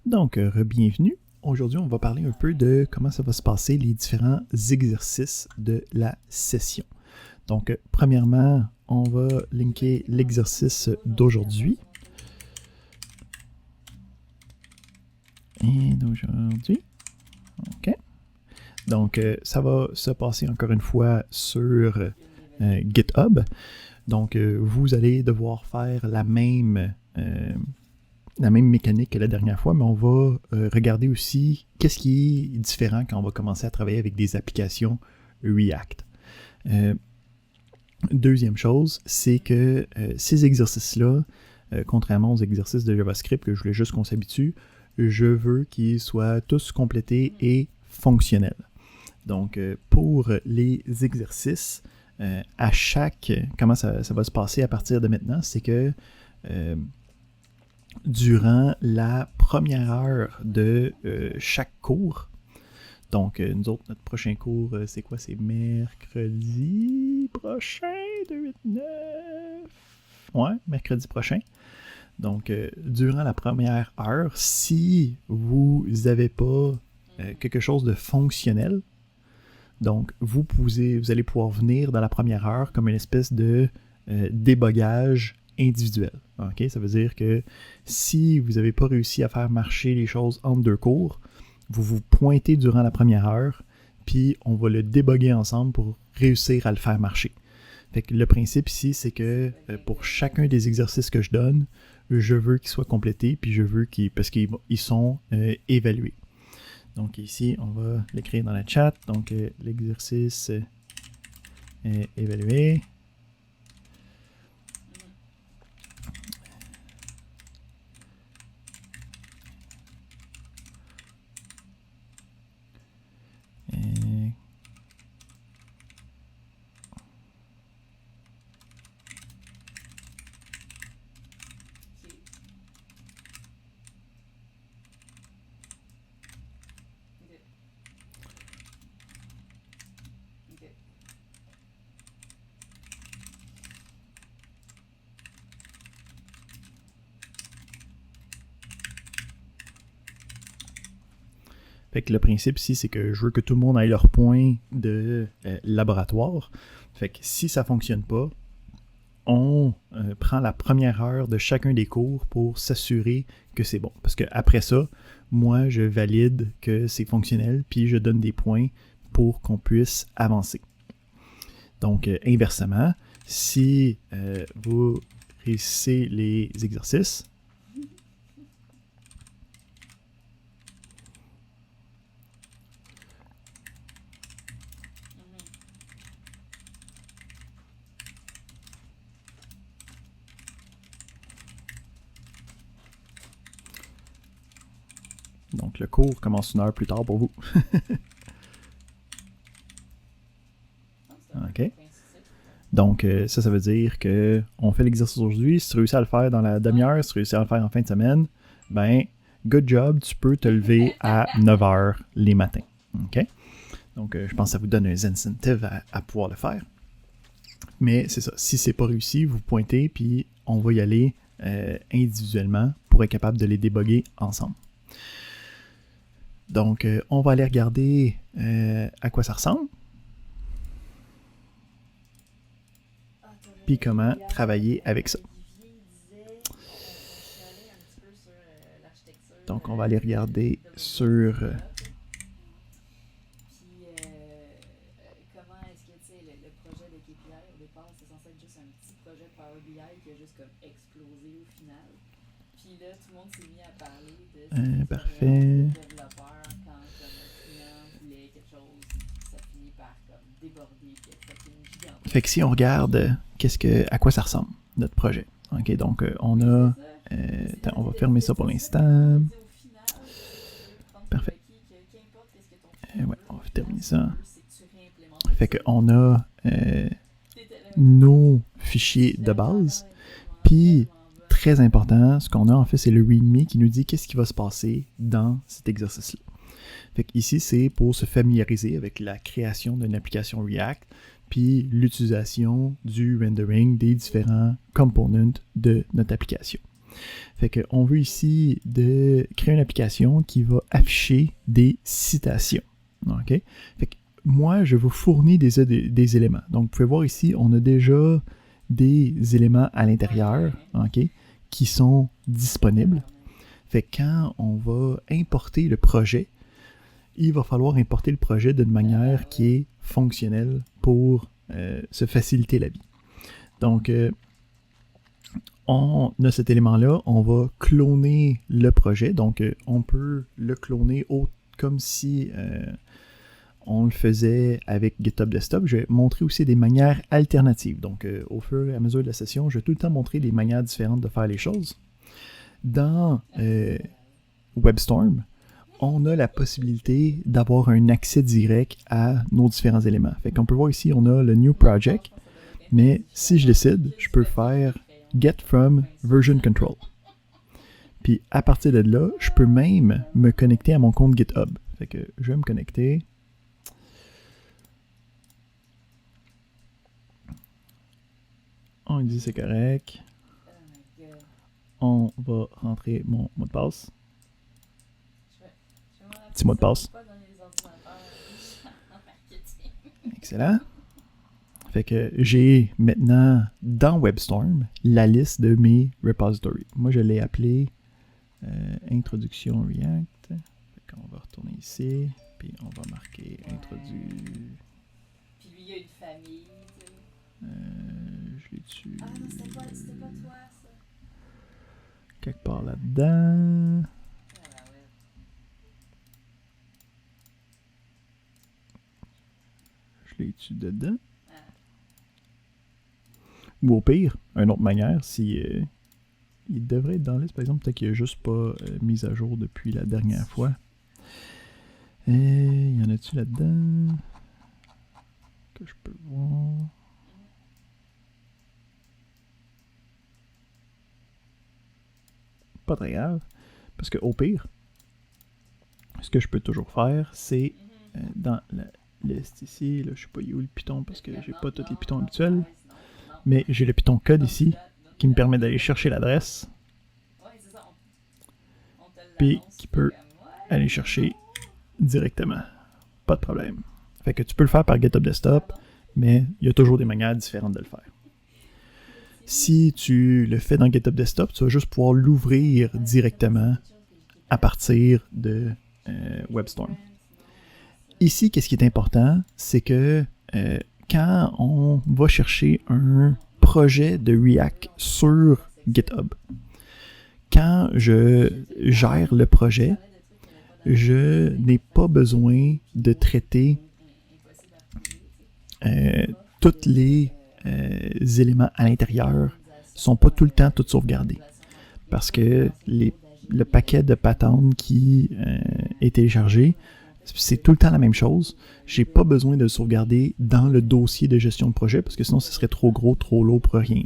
Donc, bienvenue. Aujourd'hui, on va parler un peu de comment ça va se passer les différents exercices de la session. Donc, premièrement, on va linker l'exercice d'aujourd'hui. Et d'aujourd'hui. OK. Donc, ça va se passer encore une fois sur GitHub. Donc, vous allez devoir faire la même mécanique que la dernière fois, mais on va regarder aussi qu'est-ce qui est différent quand on va commencer à travailler avec des applications React. Deuxième chose, c'est que ces exercices-là, contrairement aux exercices de JavaScript que je voulais juste qu'on s'habitue, je veux qu'ils soient tous complétés et fonctionnels. Donc, pour les exercices, à chaque... Comment ça va se passer à partir de maintenant, c'est que durant la première heure de chaque cours, donc nous autres, notre prochain cours, c'est quoi? C'est mercredi prochain, 2-8-9... Ouais, mercredi prochain. Donc, durant la première heure, si vous n'avez pas quelque chose de fonctionnel, donc vous allez pouvoir venir dans la première heure comme une espèce de débogage individuel. Okay? Ça veut dire que si vous n'avez pas réussi à faire marcher les choses entre deux cours, vous vous pointez durant la première heure, puis on va le déboguer ensemble pour réussir à le faire marcher. Fait que le principe ici, c'est que pour chacun des exercices que je donne, je veux qu'ils soient complétés, puis je veux parce qu'ils sont évalués. Donc ici, on va l'écrire dans le chat. Donc l'exercice est évalué. Fait que le principe ici, c'est que je veux que tout le monde ait leur point de laboratoire. Fait que si ça ne fonctionne pas, on prend la première heure de chacun des cours pour s'assurer que c'est bon. Parce qu'après ça, moi, je valide que c'est fonctionnel, puis je donne des points pour qu'on puisse avancer. Donc, inversement, si vous réussissez les exercices, donc le cours commence 1 heure plus tard pour vous. OK. Donc, ça veut dire qu'on fait l'exercice aujourd'hui. Si tu réussis à le faire dans la demi-heure, si tu réussis à le faire en fin de semaine, ben, good job, tu peux te lever à 9 heures les matins. OK? Donc, je pense que ça vous donne un incentive à pouvoir le faire. Mais c'est ça. Si c'est pas réussi, vous pointez, puis on va y aller individuellement pour être capable de les déboguer ensemble. Donc, on va aller regarder à quoi ça ressemble. Puis comment travailler avec ça. Donc, on va aller regarder sur... comment est-ce que, tu sais, le projet de KPI, au départ, c'est censé être juste un petit projet de Power BI qui a juste comme explosé au final. Puis là, tout le monde s'est mis à parler de parfait. développeurs quand comme le client voulait quelque chose, ça finit par comme déborder, puis ça finit gigantesque. Fait que si on regarde à quoi ça ressemble, notre projet. OK, donc on a... on va fermer ça pour l'instant. Parfait. Ouais, on va terminer ça. Fait qu'on a nos fichiers de base. Puis, très important, ce qu'on a en fait, c'est le README qui nous dit qu'est-ce qui va se passer dans cet exercice-là. Fait qu'ici, c'est pour se familiariser avec la création d'une application React, puis l'utilisation du rendering des différents components de notre application. Fait qu'on veut ici de créer une application qui va afficher des citations. OK? Fait que moi, je vous fournis des éléments. Donc, vous pouvez voir ici, on a déjà des éléments à l'intérieur, OK, qui sont disponibles. Fait que quand on va importer le projet, il va falloir importer le projet d'une manière qui est fonctionnelle pour se faciliter la vie. Donc, on a cet élément-là, on va cloner le projet. Donc, on peut le cloner comme si on le faisait avec GitHub Desktop. Je vais montrer aussi des manières alternatives. Donc, au fur et à mesure de la session, je vais tout le temps montrer des manières différentes de faire les choses. Dans WebStorm, on a la possibilité d'avoir un accès direct à nos différents éléments. Fait qu'on peut voir ici, on a le New Project, mais si je décide, je peux faire Get from Version Control. Puis à partir de là, je peux même me connecter à mon compte GitHub. Fait que je vais me connecter. On dit c'est correct. On va rentrer mon mot de passe. Petit mot de passe. Excellent. Fait que j'ai maintenant dans WebStorm la liste de mes repositories. Moi, je l'ai appelé Introduction React. Fait qu'on va retourner ici, puis on va marquer Introdu. Puis lui, il y a une famille. Je l'ai dessus. Ah non, c'était pas toi, ça. Quelque part là-dedans. Je l'ai dessus dedans. Ou au pire, une autre manière, si il devrait être dans la liste, par exemple, peut-être qu'il n'a juste pas mis à jour depuis la dernière fois. Y en a-tu là-dedans que je peux voir? Pas très grave, parce qu'au pire, ce que je peux toujours faire, c'est dans la liste ici, là, je sais pas où le Python parce que j'ai pas tous les Pythons habituels, mais j'ai le Python code ici qui me permet d'aller chercher l'adresse, puis qui peut aller chercher directement. Pas de problème. Fait que tu peux le faire par GitHub Desktop, mais il y a toujours des manières différentes de le faire. Si tu le fais dans GitHub Desktop, tu vas juste pouvoir l'ouvrir directement à partir de WebStorm. Ici, qu'est-ce qui est important, c'est que quand on va chercher un projet de React sur GitHub, quand je gère le projet, je n'ai pas besoin de traiter tous les éléments à l'intérieur sont pas tout le temps tous sauvegardés. Parce que le paquet de patentes qui est téléchargé, c'est tout le temps la même chose. J'ai pas besoin de le sauvegarder dans le dossier de gestion de projet parce que sinon ce serait trop gros, trop lourd pour rien.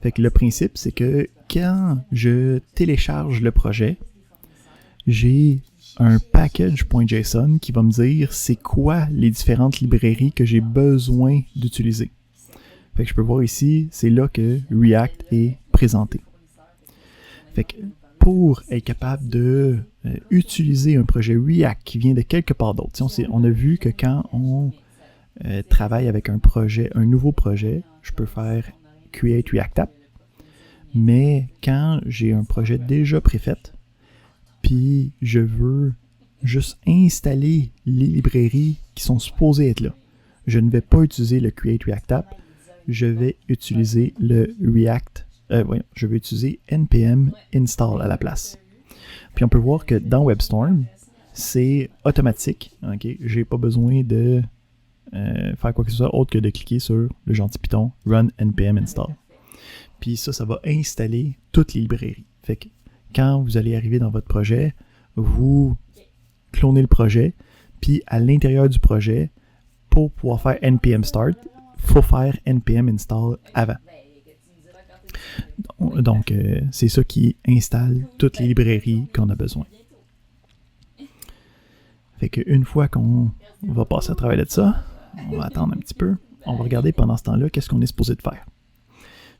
Fait que le principe, c'est que quand je télécharge le projet, j'ai un package.json qui va me dire c'est quoi les différentes librairies que j'ai besoin d'utiliser. Fait que je peux voir ici, c'est là que React est présenté. Fait que pour être capable de utiliser un projet React qui vient de quelque part d'autre, on a vu que quand on travaille avec un nouveau projet, je peux faire Create React App, mais quand j'ai un projet déjà préfait, puis je veux juste installer les librairies qui sont supposées être là, je ne vais pas utiliser le Create React App, je vais utiliser le je vais utiliser npm install à la place. Puis on peut voir que dans WebStorm, c'est automatique. Okay? Je n'ai pas besoin de faire quoi que ce soit autre que de cliquer sur le gentil Python Run npm install. Puis ça va installer toutes les librairies. Fait que quand vous allez arriver dans votre projet, vous clonez le projet, puis à l'intérieur du projet, pour pouvoir faire npm start, il faut faire npm install avant. Donc, c'est ça qui installe toutes les librairies qu'on a besoin. Fait qu'une fois qu'on va passer à travers de ça, on va attendre un petit peu. On va regarder pendant ce temps-là qu'est-ce qu'on est supposé de faire.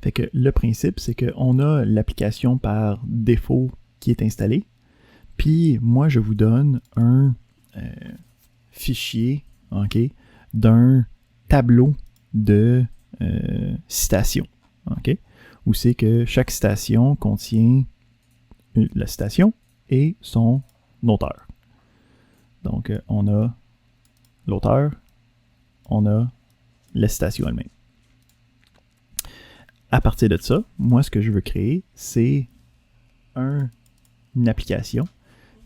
Fait que le principe, c'est qu'on a l'application par défaut qui est installée. Puis moi, je vous donne un fichier, OK, d'un tableau de citations, OK, où c'est que chaque citation contient la citation et son auteur. Donc, on a l'auteur, on a la citation elle-même. À partir de ça, moi, ce que je veux créer, c'est une application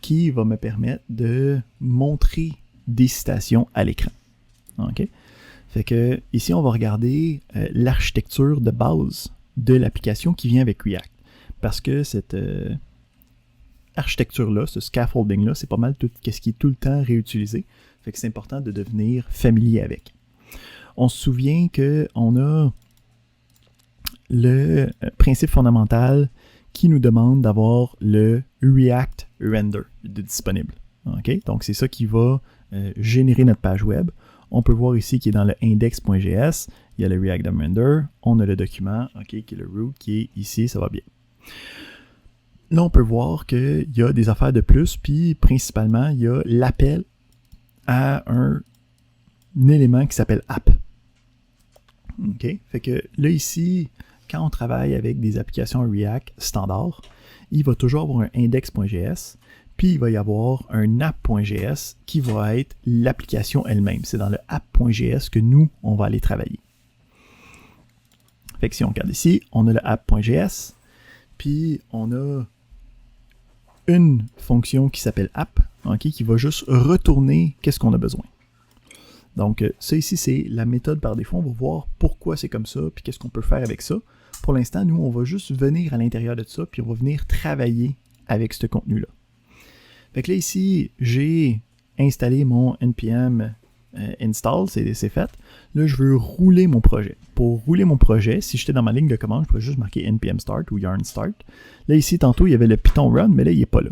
qui va me permettre de montrer des citations à l'écran. OK? Fait que ici, on va regarder l'architecture de base de l'application qui vient avec React. Parce que cette architecture-là, ce scaffolding-là, c'est pas mal tout ce qui est tout le temps réutilisé. Fait que c'est important de devenir familier avec. On se souvient qu'on a le principe fondamental qui nous demande d'avoir le React Render de disponible. Okay? Donc, c'est ça qui va générer notre page web. On peut voir ici qu'il est dans le index.js. Il y a le React Render. On a le document, okay, qui est le root, qui est ici. Ça va bien. Là, on peut voir qu'il y a des affaires de plus, puis principalement, il y a l'appel à un élément qui s'appelle app. OK? Fait que là, ici, quand on travaille avec des applications React standard, il va toujours avoir un index.js, puis il va y avoir un app.js qui va être l'application elle-même. C'est dans le app.js que nous, on va aller travailler. Fait que si on regarde ici, on a le app.js, puis on a une fonction qui s'appelle app, okay, qui va juste retourner qu'est-ce qu'on a besoin. Donc, ça ici, c'est la méthode par défaut. On va voir pourquoi c'est comme ça, puis qu'est-ce qu'on peut faire avec ça. Pour l'instant, nous, on va juste venir à l'intérieur de ça, puis on va venir travailler avec ce contenu-là. Fait que là, ici, j'ai installé mon npm install, c'est fait. Là, je veux rouler mon projet. Pour rouler mon projet, si j'étais dans ma ligne de commande, je pourrais juste marquer npm start ou yarn start. Là, ici, tantôt, il y avait le Python run, mais là, il n'est pas là.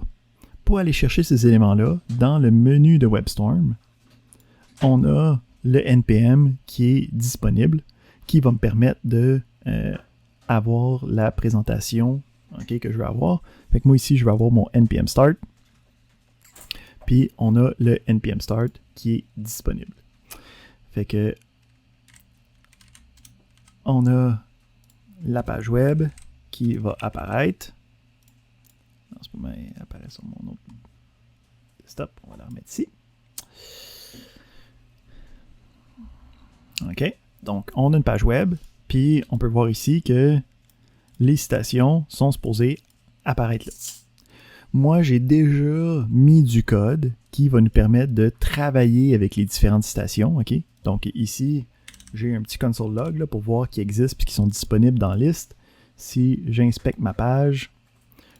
Pour aller chercher ces éléments-là, dans le menu de WebStorm, on a le npm qui est disponible, qui va me permettre de avoir la présentation, okay, que je veux avoir. Fait que moi, ici, je vais avoir mon npm start. Puis, on a le npm start qui est disponible. Fait que on a la page web qui va apparaître. En ce moment, elle apparaît sur mon autre desktop. On va la remettre ici. OK. Donc, on a une page web. Puis, on peut voir ici que les citations sont supposées apparaître là. Moi, j'ai déjà mis du code qui va nous permettre de travailler avec les différentes citations. OK? Donc, ici, j'ai un petit console log là, pour voir qu'ils existent et qu'ils sont disponibles dans la liste. Si j'inspecte ma page,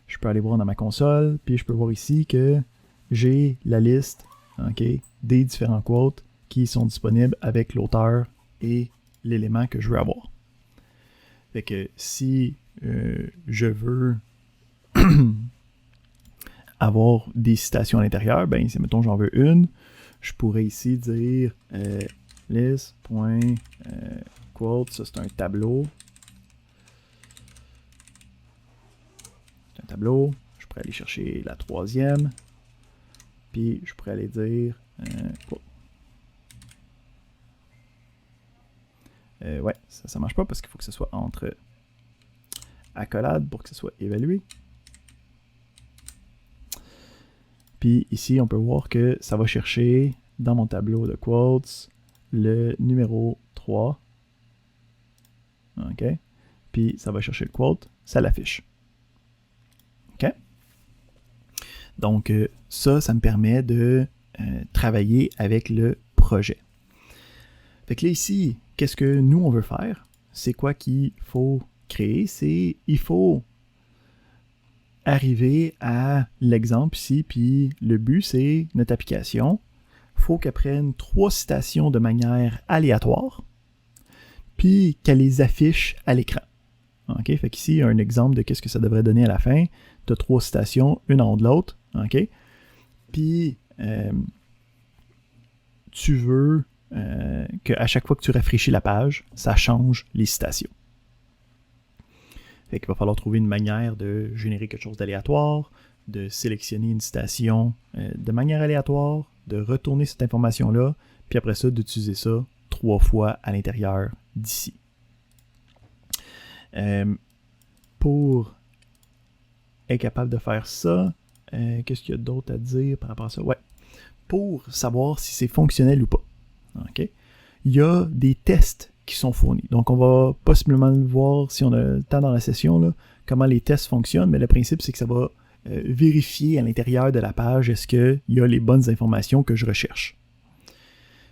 je peux aller voir dans ma console, puis je peux voir ici que j'ai la liste, okay, des différents quotes qui sont disponibles avec l'auteur et l'élément que je veux avoir. Fait que si je veux avoir des citations à l'intérieur, ben, si mettons j'en veux une, je pourrais ici dire list.quote, ça c'est un tableau. C'est un tableau, je pourrais aller chercher la troisième, puis je pourrais aller dire quote. Ouais, ça marche pas parce qu'il faut que ce soit entre accolades pour que ce soit évalué. Puis ici, on peut voir que ça va chercher dans mon tableau de quotes le numéro 3. OK? Puis ça va chercher le quote, ça l'affiche. OK? Donc, ça me permet de travailler avec le projet. Fait que là, ici, qu'est-ce que nous, on veut faire? C'est quoi qu'il faut créer? Il faut arriver à l'exemple ici, puis le but, c'est notre application. Il faut qu'elle prenne 3 citations de manière aléatoire, puis qu'elle les affiche à l'écran. OK? Fait qu'ici, il y a un exemple de qu'est-ce que ça devrait donner à la fin. Tu as 3 citations, une en haut de l'autre. OK? Puis, tu veux qu'à chaque fois que tu rafraîchis la page, ça change les citations. Fait qu'il va falloir trouver une manière de générer quelque chose d'aléatoire, de sélectionner une citation de manière aléatoire, de retourner cette information-là, puis après ça, d'utiliser ça 3 fois à l'intérieur d'ici. Pour être capable de faire ça, qu'est-ce qu'il y a d'autre à dire par rapport à ça? Ouais. Pour savoir si c'est fonctionnel ou pas. Okay? Il y a des tests qui sont fournis. Donc, on va possiblement voir, si on a le temps dans la session, là, comment les tests fonctionnent, mais le principe, c'est que ça va vérifier à l'intérieur de la page est-ce qu'il y a les bonnes informations que je recherche.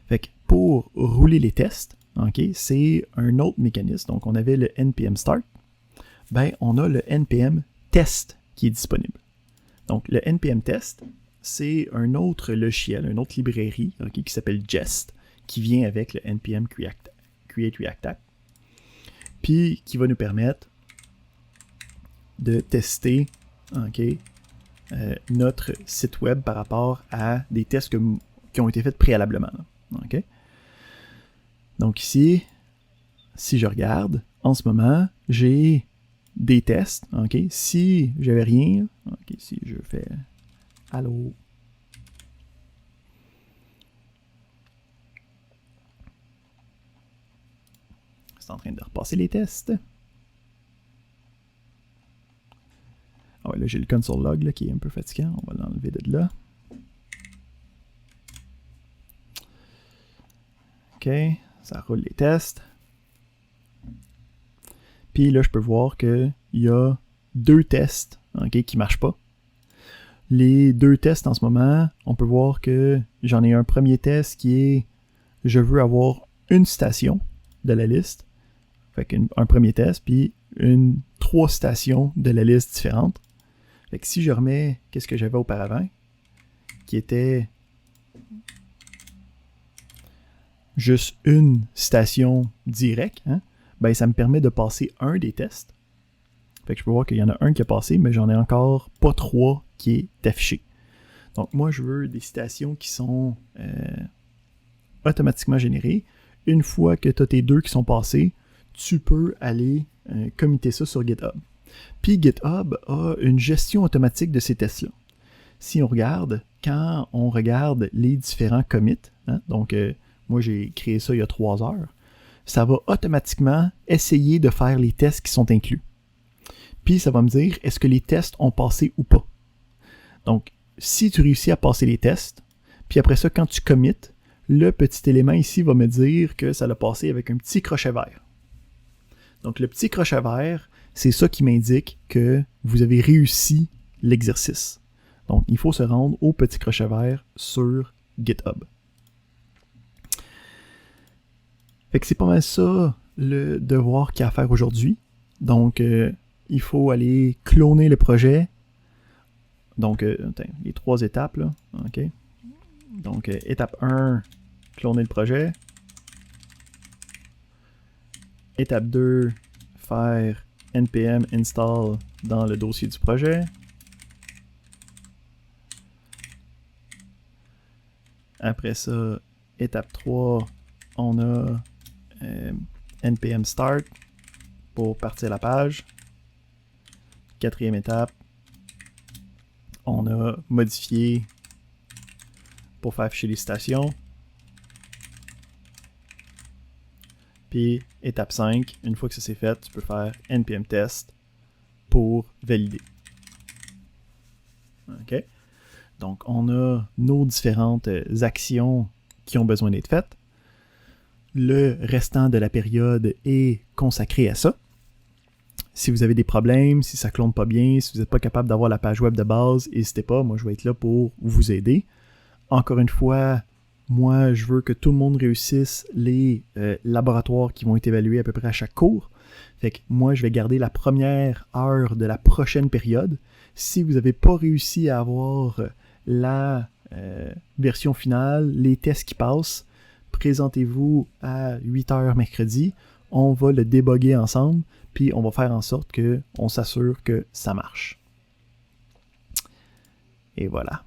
Fait que pour rouler les tests, okay, c'est un autre mécanisme. Donc, on avait le npm start. Ben, on a le npm test qui est disponible. Donc, le npm test, c'est un autre logiciel, une autre librairie okay, qui s'appelle Jest, qui vient avec le npm create React App, puis qui va nous permettre de tester okay, notre site web par rapport à des tests qui ont été faits préalablement. Okay? Donc ici, si je regarde, en ce moment, j'ai des tests. Okay? Si j'avais rien, okay, si je fais allô, c'est en train de repasser les tests. Ah ouais, là j'ai le console log là, qui est un peu fatigant. On va l'enlever de là. OK, ça roule les tests. Puis là, je peux voir qu'il y a 2 tests okay, qui ne marchent pas. Les 2 tests en ce moment, on peut voir que j'en ai un premier test qui est je veux avoir une citation de la liste. Fait qu'un premier test, puis 3 citations de la liste différentes. Fait que si je remets qu'est-ce que j'avais auparavant, qui était juste une citation directe, hein, ben ça me permet de passer un des tests. Fait que je peux voir qu'il y en a un qui a passé, mais j'en ai encore pas 3 qui est affiché. Donc moi, je veux des citations qui sont automatiquement générées. Une fois que tu as tes 2 qui sont passés, tu peux aller committer ça sur GitHub. Puis GitHub a une gestion automatique de ces tests-là. Si on regarde, quand on regarde les différents commits, hein, donc moi j'ai créé ça il y a 3 heures, ça va automatiquement essayer de faire les tests qui sont inclus. Puis ça va me dire est-ce que les tests ont passé ou pas. Donc, si tu réussis à passer les tests, puis après ça, quand tu commits, le petit élément ici va me dire que ça l'a passé avec un petit crochet vert. Donc, le petit crochet vert, c'est ça qui m'indique que vous avez réussi l'exercice. Donc, il faut se rendre au petit crochet vert sur GitHub. Fait que c'est pas mal ça le devoir qu'il y a à faire aujourd'hui. Donc, il faut aller cloner le projet. Donc, les 3 étapes, là. OK. Donc, étape 1, cloner le projet. Étape 2, faire npm install dans le dossier du projet. Après ça, étape 3, on a npm start pour partir la page. 4e étape, on a modifié pour faire afficher les citations. Puis, étape 5, une fois que ça c'est fait, tu peux faire npm test pour valider. OK? Donc, on a nos différentes actions qui ont besoin d'être faites. Le restant de la période est consacré à ça. Si vous avez des problèmes, si ça ne clone pas bien, si vous n'êtes pas capable d'avoir la page web de base, n'hésitez pas, moi je vais être là pour vous aider. Encore une fois, moi je veux que tout le monde réussisse les laboratoires qui vont être évalués à peu près à chaque cours. Fait que moi je vais garder la première heure de la prochaine période. Si vous n'avez pas réussi à avoir la version finale, les tests qui passent, présentez-vous à 8h mercredi. On va le débugger ensemble. Puis on va faire en sorte qu'on s'assure que ça marche. Et voilà.